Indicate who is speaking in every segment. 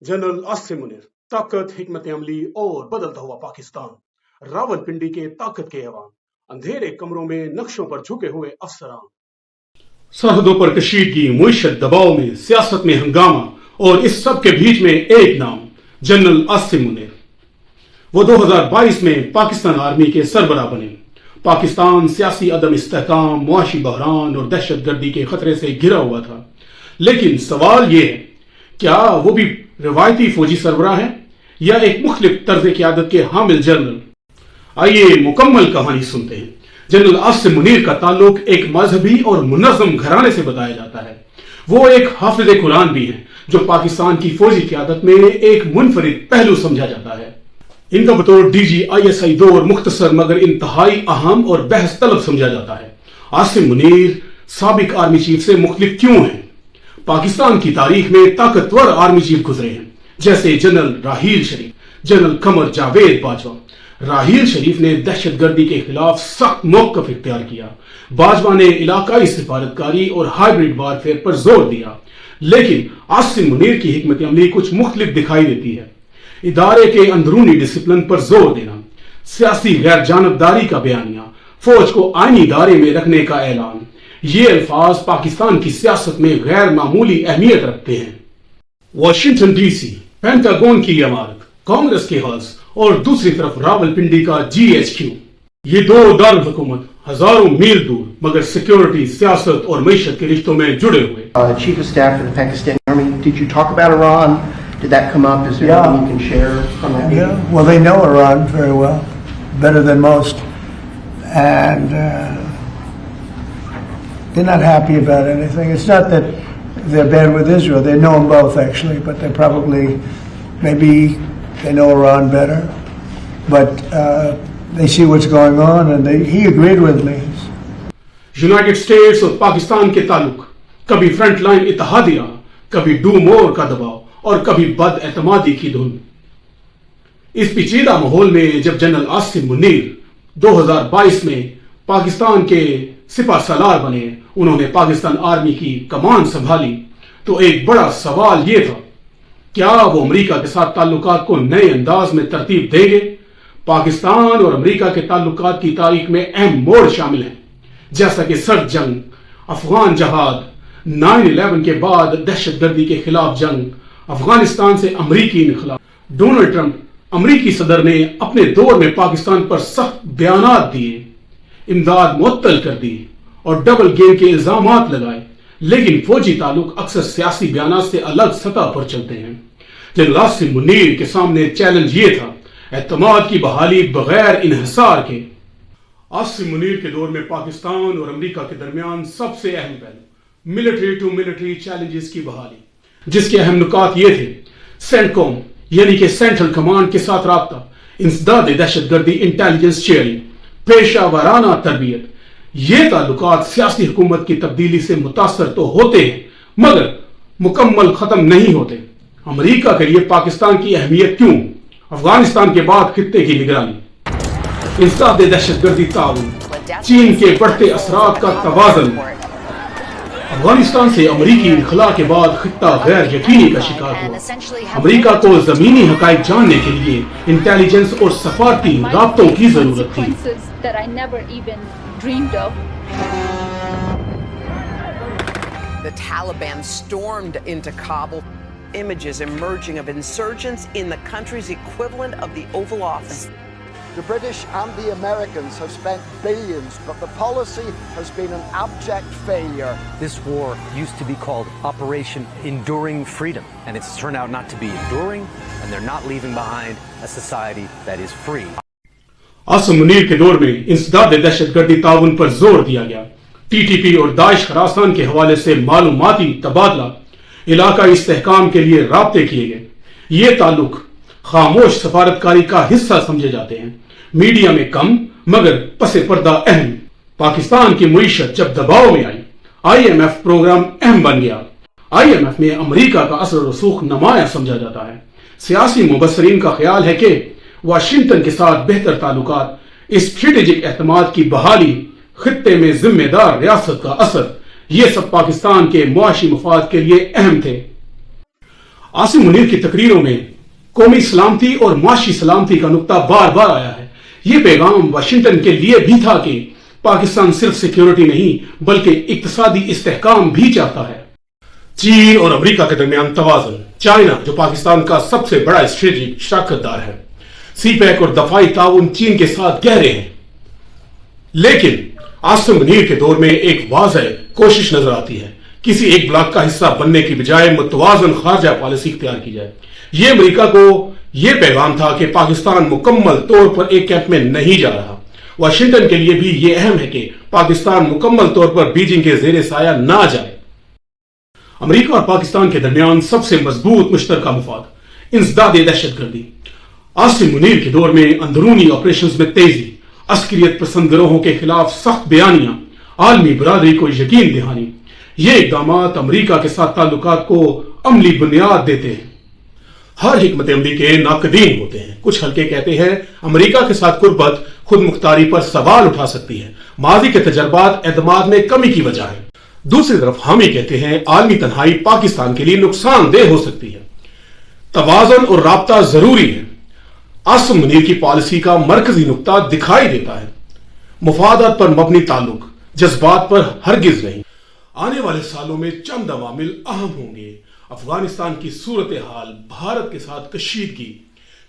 Speaker 1: General Asim Munir, ताकत, हिकमत अमली और बदलता हुआ पाकिस्तान। रावलपिंडी के ताकत के ऐवान, अंधेरे कमरों में नक्शों पर झुके हुए अफसरान। सरहदों पर कशीदगी, मुईशत दबाव में, सियासत में हंगामा, और इस सब के बीच में एक नाम, जनरल आसिम मुनीर। वो 2022 में पाकिस्तान आर्मी के सरबराह बने। पाकिस्तान सियासी अदम इस्तेहकाम, मुआशी बहरान और दहशत गर्दी के खतरे से घिरा हुआ था। लेकिन सवाल ये है, क्या वो भी रिवायती फौजी सरबराह है या एक मुख्तलिफ तर्ज क़यादत के हामिल जनरल? आइए मुकम्मल कहानी सुनते हैं। जनरल आसिम मुनीर का ताल्लुक एक मजहबी और मुनज़्ज़म घराने से बताया जाता है। वो एक हाफिज़ कुरान भी हैं, जो पाकिस्तान की फौजी क़यादत में एक मुनफरिद पहलू समझा जाता है। इनका बतौर DG/ISI 2 और मुख्तसर मगर इंतहाई अहम और बहस तलब समझा जाता है। आसिम मुनीर साबिक आर्मी चीफ से मुख्तलिफ क्यों हैं? पाकिस्तान की तारीख में ताकतवर आर्मी चीफ गुजरे हैं, जैसे जनरल राहील शरीफ, जनरल कमर जावेद बाजवा। राहील शरीफ ने दहशत गर्दी के खिलाफ सख्त मौक़िफ़ इख्तियार किया। बाजवा ने इलाकाई सिफारतकारी और हाइब्रिड वारफेयर पर जोर दिया। लेकिन आसिम मुनीर की हिकमत अमली कुछ मुख्तलिफ दिखाई देती है। इदारे के अंदरूनी डिसिप्लिन पर जोर देना, सियासी गैर जानबदारी का बयानिया, फौज को आईनी इदारे में रखने का ऐलान, ये अल्फाज पाकिस्तान की सियासत में गैर मामूली अहमियत रखते हैं। वाशिंगटन DC, पेंटागन की इमारत, कांग्रेस के हाउस और दूसरी तरफ रावलपिंडी का GHQ, ये दो दारुल हुकूमत हजारों मील दूर मगर सिक्योरिटी, सियासत और मईशत के रिश्तों में जुड़े हुए।
Speaker 2: Chief of Staff for the Pakistani Army, did you talk about Iran? Did that come up? Is there anything you can share from that meeting?
Speaker 3: Yeah, well, they know Iran very well, better than most, and they're not happy about anything. It's not that they're bad with Israel. They know them both, actually, but they probably, maybe they know Iran better, but they see what's going on, and he agreed with me.
Speaker 1: United states और पाकिस्तान के ताल्लुक, कभी front line इत्तेहादिया, कभी do more का दबाव और कभी बदएतमादी की धुन। इस पेचीदा माहौल में जब जनरल आसिम मुनीर 2022 में पाकिस्तान के सिपह सालार बने, उन्होंने पाकिस्तान आर्मी की कमान संभाली, तो एक बड़ा सवाल ये था, क्या वो अमेरिका के साथ ताल्लुकात को नए अंदाज में तरतीब देंगे? पाकिस्तान और अमेरिका के ताल्लुकात की तारीख में अहम मोड़ शामिल हैं, जैसा कि सर्द जंग, अफगान जहाद, 9/11 के बाद दहशत गर्दी के खिलाफ जंग, अफगानिस्तान से अमरीकी इनखला। डोनाल्ड ट्रंप अमरीकी सदर ने अपने दौर में पाकिस्तान पर सख्त बयानात दिए, इमदाद मुअत्तल कर दी और डबल गेम के इल्जामात लगाए। लेकिन फौजी ताल्लुक अक्सर सियासी बयानात से अलग सतह पर चलते हैं। जनरल आसिम मुनीर के सामने चैलेंज ये था, एतमाद की बहाली बगैर इन्हिसार के। आसिम मुनीर के दौर में पाकिस्तान और अमेरिका के दरमियान सबसे अहम पहलू मिलिट्री टू मिलिट्री चैलेंजेस की बहाली, जिसके अहम नुकात ये थे, सेंटकॉम यानी कि सेंट्रल कमांड के साथ राब्ता, इंसदाद दहशत गर्दी इंटेलिजेंस शेयरिंग, पेशा वाराना तरबियत। ये ताल्लुकात सियासी हुकूमत की तब्दीली से मुतासर तो होते हैं मगर मुकम्मल खत्म नहीं होते। अमेरिका के लिए पाकिस्तान की अहमियत क्यों? अफगानिस्तान के बाद खित्ते की निगरानी, इंसदाद दहशत गर्दी ताउन, चीन के बढ़ते असरात का तवाज़ुन। अफगानिस्तान से अमरीकी इनखला के बाद खित्ता गैर यकीनी का शिकार हुआ। अमरीका को जमीनी हकाइक जानने के लिए इंटेलिजेंस और सफारती राब्तों की जरूरत थी।
Speaker 4: The Taliban stormed into Kabul. Images emerging of insurgents in the country's equivalent of the Oval Office.
Speaker 5: The British and the Americans have spent billions, but the policy has been an abject failure.
Speaker 6: This war used to be called Operation Enduring Freedom, and it's turned out not to be enduring, and they're not leaving behind a society that is free.
Speaker 1: Asim Munir के दौर में इंसदाद दहशतगर्दी ताउन पर जोर दिया गया। TTP और दाइश खरासान के हवाले से मालूमाती तबादला, इलाकाई इस्तेहकाम के लिए राब्ते किए गए। ये ताल्लुक खामोश सफारतकारी का हिस्सा समझे जाते हैं, मीडिया में कम मगर पसे पर्दा अहम। पाकिस्तान की मुईशत जब दबाव में आई, IMF प्रोग्राम अहम बन गया। IMF में अमेरिका का असर रसूख नुमाया समझा जाता है। सियासी मुबस्सरीन का ख्याल है कि वाशिंगटन के साथ बेहतर ताल्लुकात, स्ट्रेटेजिक एतमाद की बहाली, खित्ते में जिम्मेदार रियासत का असर, ये सब पाकिस्तान के मुआशी मफाद के लिए अहम थे। आसिम मुनीर की तकरीरों में कौमी सलामती और माशी सलामती का नुक्ता बार बार आया है। ये पैगाम वाशिंगटन के लिए भी था कि पाकिस्तान सिर्फ सिक्योरिटी नहीं बल्कि इक्तिसादी इस्तेहकाम भी चाहता है। चीन और अमेरिका के दरमियान तवाज़ुन, चाइना जो पाकिस्तान का सबसे बड़ा स्ट्रेटेजिक शराकतदार है, सीपैक और दफाई ताउन चीन के साथ गहरे हैं। लेकिन आसिम मुनीर के दौर में एक वाज़ह कोशिश नजर आती है, किसी एक ब्लॉक का हिस्सा बनने की बजाय मुतवाज़न खारजा पॉलिसी इख्तियार की जाए। यह अमेरिका को यह पैगाम था कि पाकिस्तान मुकम्मल तौर पर एक कैंप में नहीं जा रहा। वाशिंगटन के लिए भी यह अहम है कि पाकिस्तान मुकम्मल तौर पर बीजिंग के ज़ेरे साया ना जाए। अमेरिका और पाकिस्तान के दरमियान सबसे मजबूत मुश्तरका मुफाद इंसदाद दहशतगर्दी। आसिम मुनीर के दौर में अंदरूनी ऑपरेशंस में तेजी, अस्करियत पसंद गिरोहों के खिलाफ सख्त बयानियां, आलमी बरादरी को यकीन दहानी, ये इकदामात अमेरिका के साथ ताल्लुकात को अमली बुनियाद देते हैं। हर हिकमत अमली के नाकदीन होते हैं। कुछ हल्के कहते हैं अमेरिका के साथ कुर्बत खुद मुख्तारी पर सवाल उठा सकती है, माजी के तजर्बात एतमाद में कमी की वजह है। दूसरी तरफ हम ही कहते हैं आलमी तन्हाई पाकिस्तान के लिए नुकसानदेह हो सकती है। तवाज़ुन और राब्ता जरूरी है। आसिम मुनीर की पॉलिसी का मरकजी नुक्ता दिखाई देता है, मुफादात पर मबनी ताल्लुक, जज्बात पर हरगिज नहीं। आने वाले सालों में चंद अवामिल अहम होंगे। अफगानिस्तान की सूरत हाल, भारत के साथ कशीदगी,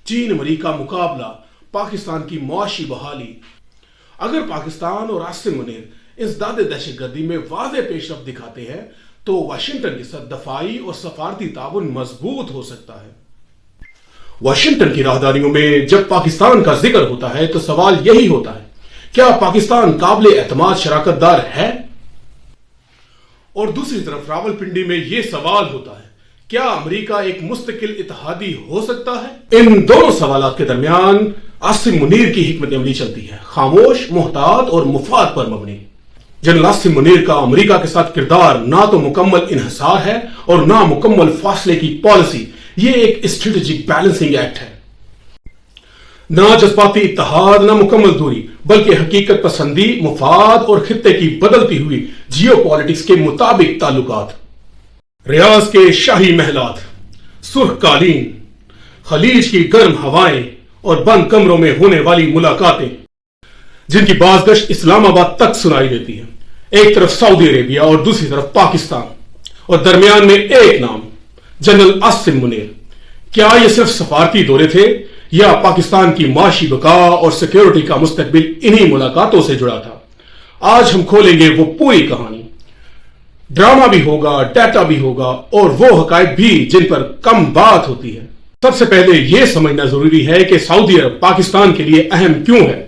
Speaker 1: चीन अमेरिका मुकाबला, पाकिस्तान की मुआशी बहाली। अगर पाकिस्तान और आसिम मुनीर इस दादे दहशतगर्दी में वाज़ेह पेशरफ्त दिखाते हैं तो वाशिंगटन के साथ दफाई और सफारती ताउन मजबूत हो सकता है। वाशिंगटन की राहदारियों में जब पाकिस्तान का जिक्र होता है तो सवाल यही होता है, क्या पाकिस्तान काबिल एतमाद शराकतदार है? और दूसरी तरफ रावलपिंडी में यह सवाल होता है, क्या अमेरिका एक मुस्तकिल इत्तेहादी हो सकता है? इन दोनों सवालात के दरमियान आसिम मुनीर की हिकमत अमली चलती है, खामोश, मुहतात और मुफाद पर मबनी। जनरल आसिम मुनीर का अमेरिका के साथ किरदार ना तो मुकम्मल इन्हिसार है और ना मुकम्मल फासले की पॉलिसी। ये एक स्ट्रेटेजिक बैलेंसिंग एक्ट है, ना जज्बाती इत्तेहाद ना मुकम्मल दूरी, बल्कि हकीकत पसंदी, मुफाद और खित्ते की बदलती हुई जियो पॉलिटिक्स के मुताबिक ताल्लुकात। रियाज के शाही महलात, सुर्ख कालीन, खलीज की गर्म हवाएं और बंद कमरों में होने वाली मुलाकातें जिनकी बाज़गश्त इस्लामाबाद तक सुनाई देती है। एक तरफ सऊदी अरेबिया और दूसरी तरफ पाकिस्तान और दरमियान में एक नाम, जनरल आसिम मुनीर। क्या ये सिर्फ सफारती दौरे थे या पाकिस्तान की माशी बका और सिक्योरिटी का मुस्तकबिल इन्हीं मुलाकातों से जुड़ा था? आज हम खोलेंगे वो पूरी कहानी। ड्रामा भी होगा, डाटा भी होगा और वो हकायक भी जिन पर कम बात होती है। सबसे पहले यह समझना जरूरी है कि सऊदी अरब पाकिस्तान के लिए अहम क्यों है।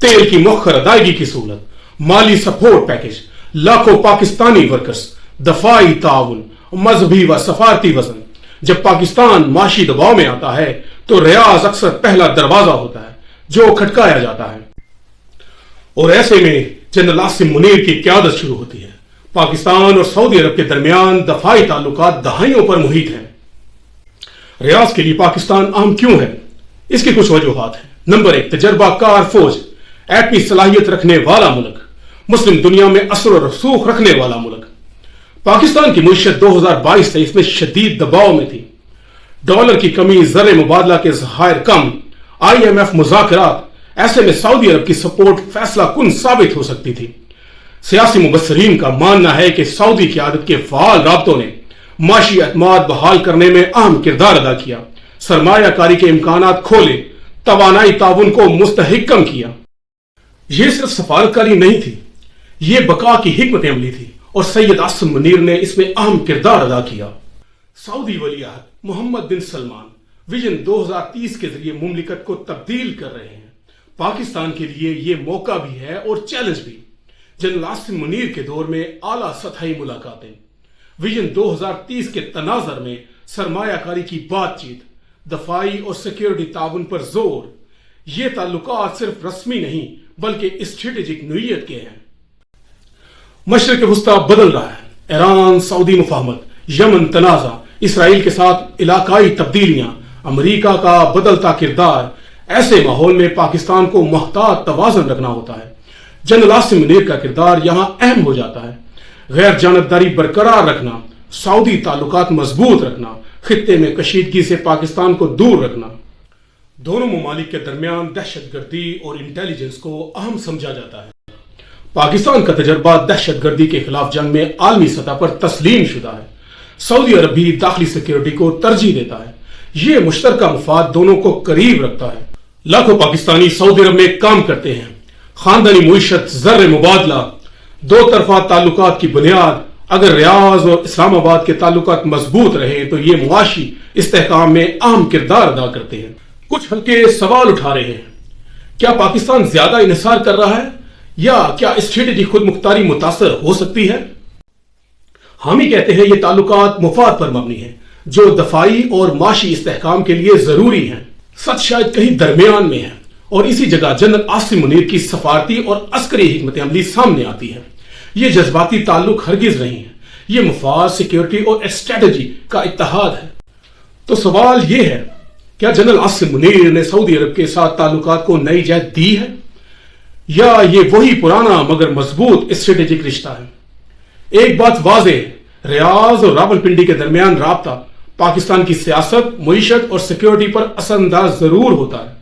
Speaker 1: तेल की मुअख्खर अदायगी की सहूलत, माली सपोर्ट पैकेज, लाखों पाकिस्तानी वर्कर्स, दफाई ताउन, मजहबी व सफारती वजन। जब पाकिस्तान माशी दबाव में आता है तो रियाज अक्सर पहला दरवाजा होता है जो खटकाया जाता है। और ऐसे में जनरल आसिम मुनीर की क़यादत शुरू होती है। पाकिस्तान और सऊदी अरब के दरमियान दफाई ताल्लुकात दहाइयों पर मुहित हैं। रियाज के लिए पाकिस्तान अहम क्यों है? इसकी कुछ वजूहात हैं। नंबर 1, तजर्बाकार फौज, एटमी सलाहियत रखने वाला मुल्क, मुस्लिम दुनिया में असर और रसूख रखने वाला मुल्क। पाकिस्तान की मुईशत 2022-23 में शदीद दबाव में थी। डॉलर की कमी, ज़र मुबादला के ज़खायर कम, IMF मुज़ाकरात। ऐसे में सऊदी अरब की सपोर्ट फैसला कुन साबित हो सकती थी। सियासी मुबस्सरीन का मानना है कि सऊदी क़यादत के फ़ाल राब्तों ने माशी एतमाद बहाल करने में अहम किरदार अदा किया, सरमायाकारी के इम्कानात खोले, तवानाई ताउन को मुस्तहकम किया। यह सिर्फ सफारतकारी नहीं थी, यह बका की हिकमत अमली थी और सैयद आसिम मुनीर ने इसमें अहम किरदार अदा किया। सऊदी वलीअहद मोहम्मद बिन सलमान विजन 2030 के जरिए मुमलिकत को तब्दील कर रहे हैं। पाकिस्तान के लिए यह मौका भी है और चैलेंज भी। जनरल आसिम मुनीर के दौर में आला सतही मुलाकातें, विजन 2030 के तनाजर में सरमायाकारी की बातचीत, दफाई और सिक्योरिटी ताउन पर जोर। ये ताल्लुकात सिर्फ रस्मी नहीं बल्कि स्ट्रेटेजिक नोयत के हैं। मशरिक वुस्ता बदल रहा है। ईरान सऊदी मुफाहमत, यमन तनाज़ा, इसराइल के साथ इलाकाई तब्दीलियां, अमेरिका का बदलता किरदार। ऐसे माहौल में पाकिस्तान को मुहतात तवाज़ुन रखना होता है। जनरल आसिम मुनीर का किरदार यहां अहम हो जाता है। गैर जानबदारी बरकरार रखना, सऊदी ताल्लुकात मजबूत रखना, खित्ते में कशीदगी से पाकिस्तान को दूर रखना। दोनों ममालिक के दरमियान दहशतगर्दी और इंटेलिजेंस को अहम समझा जाता है। पाकिस्तान का तजर्बा दहशतगर्दी के खिलाफ जंग में आलमी सतह पर तस्लीम शुदा है। सऊदी अरब भी दाखिली सिक्योरिटी को तरजीह देता है। ये मुश्तरका मुफाद दोनों को करीब रखता है। लाखों पाकिस्तानी सऊदी अरब में काम करते हैं। खानदानी मुईशत, ज़र मुबादला, दो तरफा ताल्लुकात की बुनियाद, अगर रियाज और इस्लामाबाद के ताल्लुकात मजबूत रहे तो ये मुआशी इस्तेहकाम में अहम किरदार अदा करते हैं। कुछ हल्के सवाल उठा रहे हैं, क्या पाकिस्तान ज्यादा इन्हिसार कर रहा है या क्या स्ट्रेटेजी खुद मुख्तारी मुतासर हो सकती है? हम ही कहते हैं ये ताल्लुकात मुफाद पर मबनी है जो दफाई और माशी इस्तेहकाम के लिए जरूरी है। सच शायद कहीं दरमियान में है और इसी जगह जनरल आसिम मुनीर की सफारती और अस्करी हिकमत अमली सामने आती है। ये जज्बाती ताल्लुक हरगिज नहीं है, ये मुफाद, सिक्योरिटी और स्ट्रेटेजी का इत्तेहाद है। तो सवाल ये है, क्या जनरल आसिम मुनीर ने सऊदी अरब के साथ ताल्लुकात को नई जहत दी है या ये वही पुराना मगर मजबूत स्ट्रेटेजिक रिश्ता है? एक बात वाज़ेह है, रियाज और रावलपिंडी के दरमियान राब्ता पाकिस्तान की सियासत, मुईशत और सिक्योरिटी पर असरअंदाज जरूर होता है।